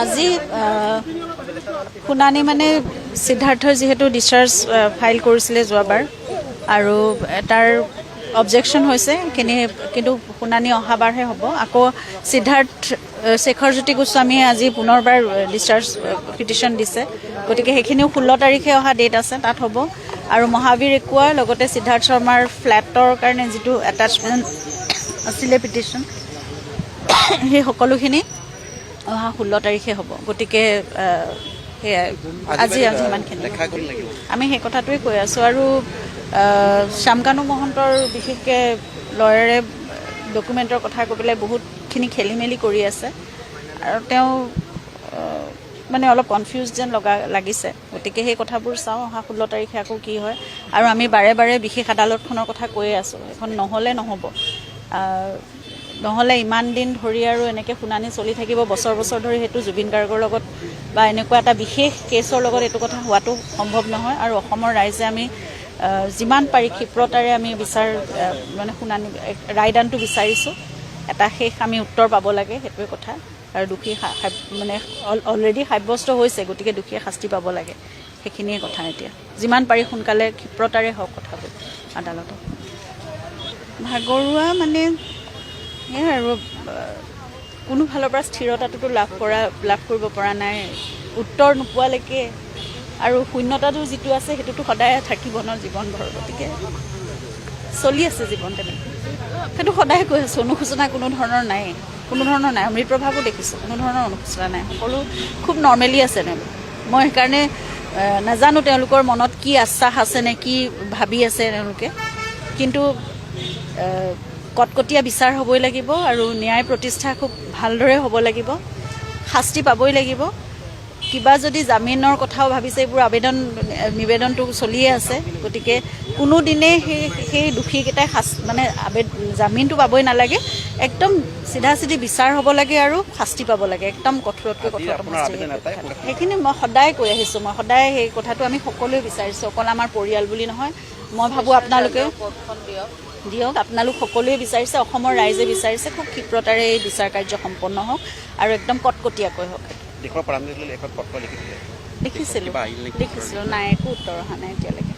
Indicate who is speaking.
Speaker 1: আজি শুনানি মানে সিদ্ধাৰ্থৰ যেহেতু ডিসচাৰ্জ ফাইল কৰিছিলে যোৱাবাৰ আৰু তাৰ অবজেকশন হৈছে কিন্তু শুনানি অহাবাৰহে হ'ব আকৌ সিদ্ধাৰ্থ শেখৰজ্যোতি গোস্বামীয়ে আজি পুনৰবাৰ ডিসচাৰ্জ পিটিশন দিছে গতিকে সেইখিনিও 16 তাৰিখে অহা ডেট আছে তাত হ'ব আৰু মহাবীৰ একুৱাৰ লগতে সিদ্ধাৰ্থ শৰ্মাৰ ফ্ল্যাটৰ কাৰণে যেটো এটাচমেন্ট আছিলে পিটিশন সেই সকলোখিনি অহা 16 তাৰিখে হ'ব গতিকে আজি ইমানখিনি আমি সেই কথাটোৱে কৈ আছো আৰু শ্যামকানু মহন্তৰ বিশেষকৈ লয়াৰে ডকুমেণ্টৰ কথা কৈ পেলাই বহুতখিনি খেলিমেলি কৰি আছে আৰু তেওঁ মানে অলপ কনফিউজ যেন লাগিছে গতিকে সেই কথাবোৰ চাওঁ অহা 16 তাৰিখে আকৌ কি হয় আৰু আমি বাৰে বাৰে বিশেষ আদালতখনৰ কথা কৈয়ে আছোঁ এখন নহ'লে নহ'ব নহ'লে ইমান দিন ধৰি আৰু এনেকৈ শুনানি চলি থাকিব বছৰ বছৰ ধৰি সেইটো জুবিন গাৰ্গৰ লগত বা এনেকুৱা এটা বিশেষ কেছৰ লগত এইটো কথা হোৱাটো সম্ভৱ নহয় আৰু অসমৰ ৰাইজে আমি যিমান পাৰি ক্ষিপ্ৰতাৰে আমি মানে শুনানি ৰায়দানটো বিচাৰিছোঁ এটা শেষ আমি উত্তৰ পাব লাগে সেইটোৱে কথা আৰু দোষী মানে অলৰেডি সাব্যস্ত হৈছে গতিকে দোষীয়ে শাস্তি পাব লাগে সেইখিনিয়ে কথা এতিয়া যিমান পাৰি সোনকালে ক্ষিপ্ৰতাৰে হওক কথাবোৰ আদালতত ভাগৰুৱা মানে আৰু কোনো ফালৰ পৰা স্থিৰতাটোতো লাভ কৰিব পৰা নাই উত্তৰ নোপোৱালৈকে আৰু শূন্যতাটো যিটো আছে সেইটোতো সদায় থাকিব ন জীৱনভৰ গতিকে চলি আছে জীৱন তেনেকৈ সেইটো সদায় কৈ আছোঁ অনুশোচনা কোনো ধৰণৰ নাই অমৃতপ্ৰভাৱো দেখিছোঁ কোনো ধৰণৰ অনুশোচনা নাই সকলো খুব নৰ্মেলি আছে মই সেইকাৰণে নাজানো তেওঁলোকৰ মনত কি আশ্বাস আছে নে কি ভাবি আছে তেওঁলোকে কিন্তু কটকটীয়া বিচাৰ হ'বই লাগিব আৰু ন্যায় প্ৰতিষ্ঠা খুব ভালদৰে হ'ব লাগিব শাস্তি পাবই লাগিব কিবা যদি জামিনৰ কথাও ভাবিছে এইবোৰ নিবেদনটো চলিয়ে আছে গতিকে কোনো দিনে সেই দোষীকেইটাই মানে জামিনটো পাবই নালাগে একদম চিধা বিচাৰ হ'ব লাগে আৰু শাস্তি পাব লাগে একদম কঠোৰতকৈ কঠোৰতম সেইখিনি মই সদায় কৈ আহিছোঁ মই সদায় সেই কথাটো আমি সকলোৱে বিচাৰিছোঁ অকল আমাৰ পৰিয়াল বুলি নহয় মই ভাবোঁ আপোনালোকে দিয়ক আপোনালোক সকলোৱে বিচাৰিছে অসমৰ ৰাইজে বিচাৰিছে খুব ক্ষিপ্ৰতাৰে এই বিচাৰ কাৰ্য সম্পন্ন হওক আৰু একদম কটকটীয়াকৈ হওক দেখিছিলোঁ নাই একো উত্তৰ অহা নাই এতিয়ালৈকে